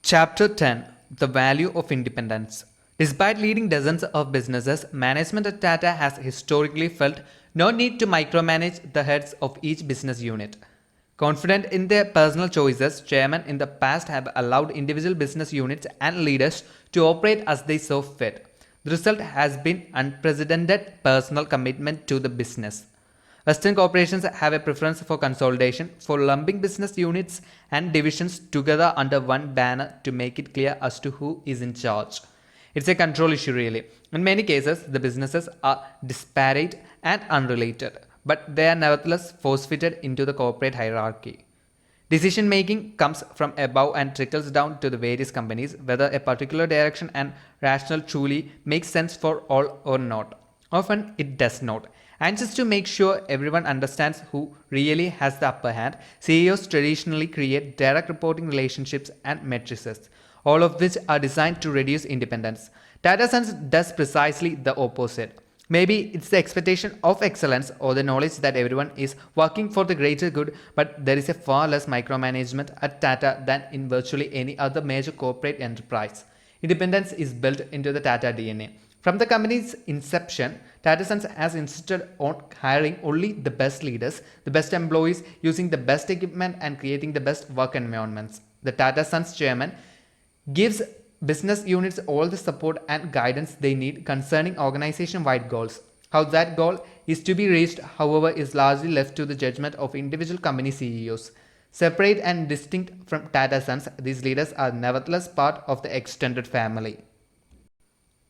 Chapter 10: The Value of Independence. Despite leading dozens of businesses, management at Tata has historically felt no need to micromanage the heads of each business unit. Confident in their personal choices, chairmen in the past have allowed individual business units and leaders to operate as they saw fit. The result has been unprecedented personal commitment to the business. Western corporations have a preference for consolidation, for lumping business units and divisions together under one banner to make it clear as to who is in charge. It's a control issue really. In many cases, the businesses are disparate and unrelated, but they are nevertheless force-fitted into the corporate hierarchy. Decision making comes from above and trickles down to the various companies, whether a particular direction and rationale truly makes sense for all or not. Often it does not. And just to make sure everyone understands who really has the upper hand, CEOs traditionally create direct reporting relationships and matrices, all of which are designed to reduce independence. Tata Sons does precisely the opposite. Maybe it's the expectation of excellence or the knowledge that everyone is working for the greater good, but there is a far less micromanagement at Tata than in virtually any other major corporate enterprise. Independence is built into the Tata DNA. From the company's inception, Tata Sons has insisted on hiring only the best leaders, the best employees, using the best equipment and creating the best work environments. The Tata Sons chairman gives business units all the support and guidance they need concerning organization-wide goals. How that goal is to be reached, however, is largely left to the judgment of individual company CEOs. Separate and distinct from Tata Sons, these leaders are nevertheless part of the extended family.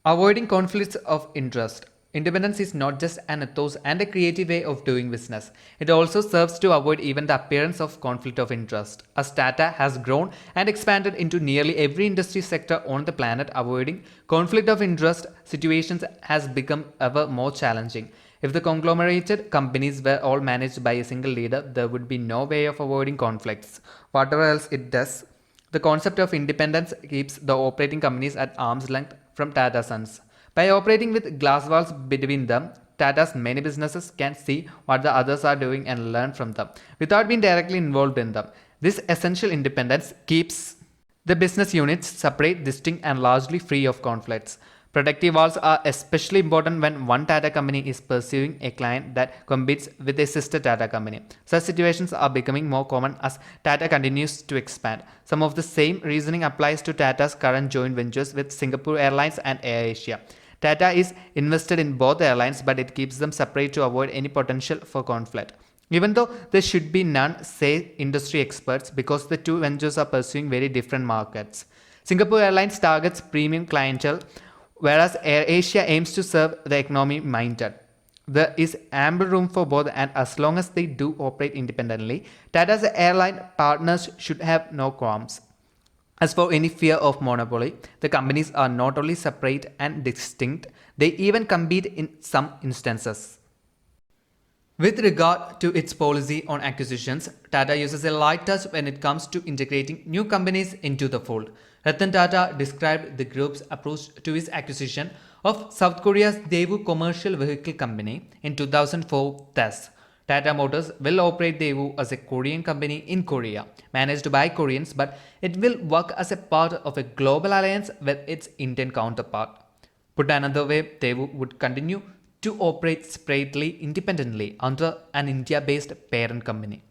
Avoiding conflicts of interest. Independence is not just an ethos and a creative way of doing business. It also serves to avoid even the appearance of conflict of interest. As Tata has grown and expanded into nearly every industry sector on the planet, avoiding conflict of interest situations has become ever more challenging. If the conglomerated companies were all managed by a single leader, there would be no way of avoiding conflicts. Whatever else it does, the concept of independence keeps the operating companies at arm's length from Tata Sons. By operating with glass walls between them, Tata's many businesses can see what the others are doing and learn from them, without being directly involved in them. This essential independence keeps the business units separate, distinct, and largely free of conflicts. Protective walls are especially important when one Tata company is pursuing a client that competes with a sister Tata company. Such situations are becoming more common as Tata continues to expand. Some of the same reasoning applies to Tata's current joint ventures with Singapore Airlines and AirAsia. Tata is invested in both airlines, but it keeps them separate to avoid any potential for conflict. Even though there should be none, say industry experts, because the two ventures are pursuing very different markets. Singapore Airlines targets premium clientele, whereas AirAsia aims to serve the economy-minded. There is ample room for both, and as long as they do operate independently, Tata's airline partners should have no qualms. As for any fear of monopoly, the companies are not only separate and distinct, they even compete in some instances. With regard to its policy on acquisitions, Tata uses a light touch when it comes to integrating new companies into the fold. Ratan Tata described the group's approach to its acquisition of South Korea's Daewoo Commercial Vehicle Company in 2004 thus: Tata Motors will operate Daewoo as a Korean company in Korea, managed by Koreans, but it will work as a part of a global alliance with its Indian counterpart. Put another way, Daewoo would continue to operate separately, independently, under an India-based parent company,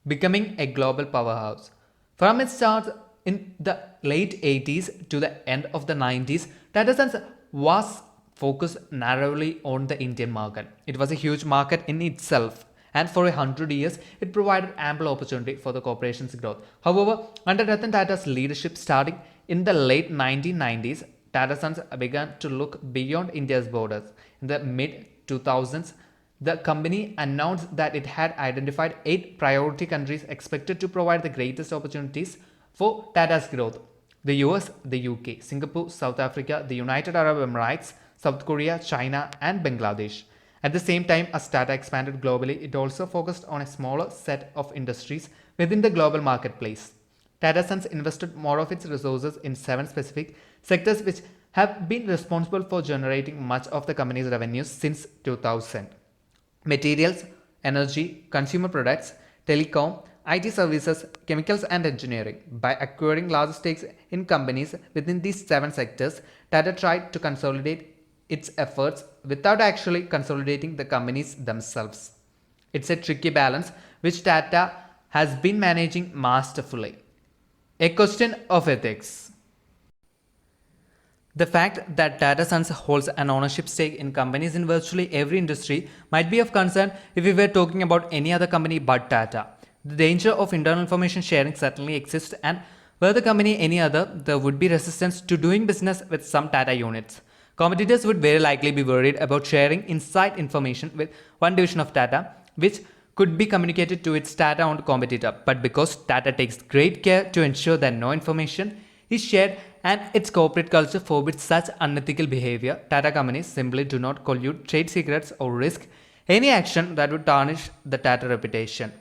becoming a global powerhouse. From its start in the late 80s to the end of the 90s, Tata Sons was focused narrowly on the Indian market. It was a huge market in itself, and for 100 years, it provided ample opportunity for the corporation's growth. However, under Ratan Tata's leadership starting in the late 1990s, Tata Sons began to look beyond India's borders. In the mid-2000s, the company announced that it had identified 8 priority countries expected to provide the greatest opportunities for Tata's growth: the US, the UK, Singapore, South Africa, the United Arab Emirates, South Korea, China, and Bangladesh. At the same time as Tata expanded globally, it also focused on a smaller set of industries within the global marketplace. Tata Sons invested more of its resources in 7 specific sectors which have been responsible for generating much of the company's revenues since 2000. Materials, energy, consumer products, telecom, IT services, chemicals and engineering. By acquiring large stakes in companies within these 7 sectors, Tata tried to consolidate its efforts without actually consolidating the companies themselves. It's a tricky balance which Tata has been managing masterfully. A question of ethics. The fact that Tata Sons holds an ownership stake in companies in virtually every industry might be of concern if we were talking about any other company but Tata. The danger of internal information sharing certainly exists, and were the company any other, there would be resistance to doing business with some Tata units. Competitors would very likely be worried about sharing inside information with one division of Tata, which could be communicated to its Tata-owned competitor. But because Tata takes great care to ensure that no information is shared and its corporate culture forbids such unethical behavior, Tata companies simply do not collude trade secrets or risk any action that would tarnish the Tata reputation.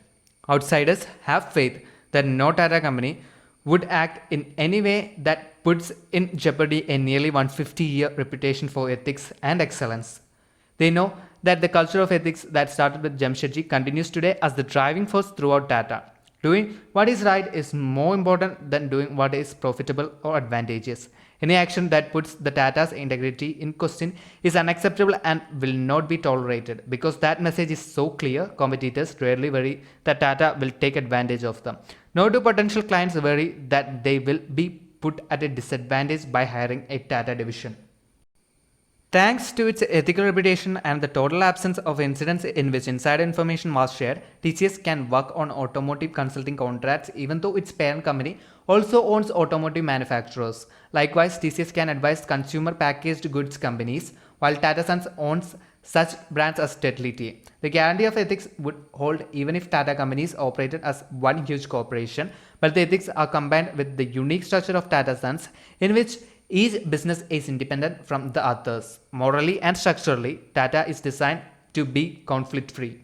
Outsiders have faith that no Tata company would act in any way that puts in jeopardy a nearly 150-year reputation for ethics and excellence. They know that the culture of ethics that started with Jamshedji continues today as the driving force throughout Tata. Doing what is right is more important than doing what is profitable or advantageous. Any action that puts the Tata's integrity in question is unacceptable and will not be tolerated. Because that message is so clear, competitors rarely worry that Tata will take advantage of them. Nor do potential clients worry that they will be put at a disadvantage by hiring a Tata division. Thanks to its ethical reputation and the total absence of incidents in which insider information was shared, TCS can work on automotive consulting contracts even though its parent company also owns automotive manufacturers. Likewise, TCS can advise consumer packaged goods companies, while Tata Sons owns such brands as Tetley. The guarantee of ethics would hold even if Tata companies operated as one huge corporation, but the ethics are combined with the unique structure of Tata Sons, in which each business is independent from the others. Morally and structurally, Tata is designed to be conflict-free.